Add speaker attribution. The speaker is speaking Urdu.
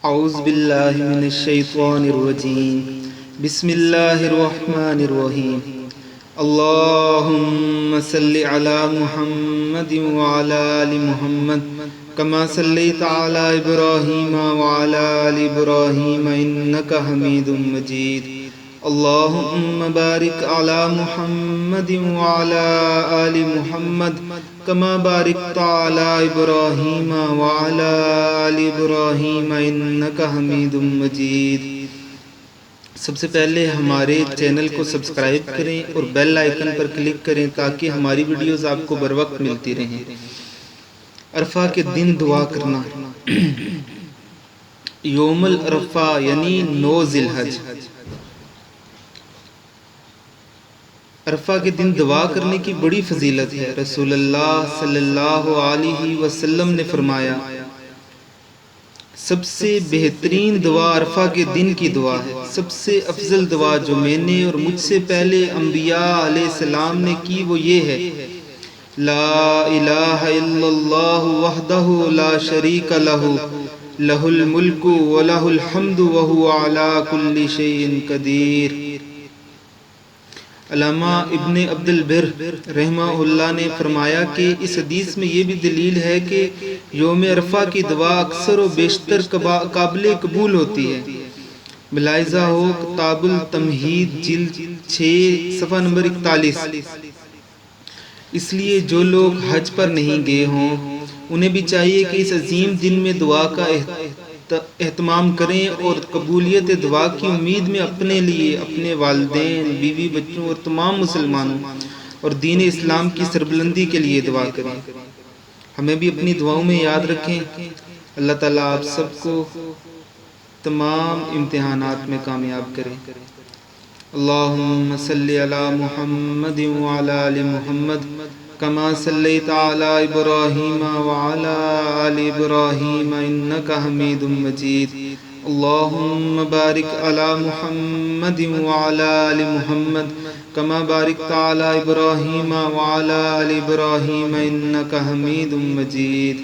Speaker 1: اعوذ باللہ من الشیطان الرجیم بسم اللہ الرحمن الرحیم اللہم صلی علی محمد وعلی آل محمد کما صلیت علی ابراہیم وعلی آل ابراہیم انک حمید مجید اللہم بارک علی محمد وعلی آل محمد کما بارکت علی ابراہیم وعلی آل ابراہیم انک حمید مجید۔ سب سے پہلے ہمارے چینل کو سبسکرائب کریں اور بیل آئیکن پر کلک کریں تاکہ ہماری ویڈیوز آپ کو بر وقت ملتی رہیں۔ عرفہ کے دن دعا کرنا۔ یوم العرفہ یعنی 9 ذی الحج۔ عرفہ کے دن دعا کرنے کی بڑی فضیلت ہے۔ رسول اللہ صلی اللہ علیہ وسلم نے فرمایا، سب سے بہترین دعا عرفہ کے دن کی دعا ہے۔ سب سے افضل دعا جو میں نے اور مجھ سے پہلے انبیاء علیہ السلام نے کی وہ یہ ہے، لا الہ الا اللہ وحدہ لا شریک لہ لہ الملک ولہ الحمد وہو علی کل شیء قدیر۔ علامہ ابن عبد البر رحمہ اللہ نے فرمایا کہ اس حدیث میں یہ بھی دلیل ہے کہ یوم عرفہ کی دعا اکثر و بیشتر قابل قبول ہوتی ہے۔ ملاحظہ ہو کتاب التمہید جلد 6 صفحہ نمبر 41۔ اس لیے جو لوگ حج پر نہیں گئے ہوں انہیں بھی چاہیے کہ اس عظیم دن میں دعا کا اہتمام کریں اور قبولیت دعا کی امید میں اپنے لیے، اپنے والدین، بیوی بچوں اور تمام مسلمانوں اور دین اسلام کی سربلندی کے لیے دعا کریں۔ ہمیں بھی اپنی دعاؤں میں یاد رکھیں۔ اللہ تعالیٰ آپ سب کو تمام امتحانات میں کامیاب کرے۔ اللہم صلی علی محمد وعلی آل محمد کما صلیت علی ابراہیم وعلی آل ابراہیم انک حمید مجید۔ اللہم بارک علی محمد وعلی آل محمد کما بارکت علی ابراہیم وعلی آل ابراہیم انک حمید مجید۔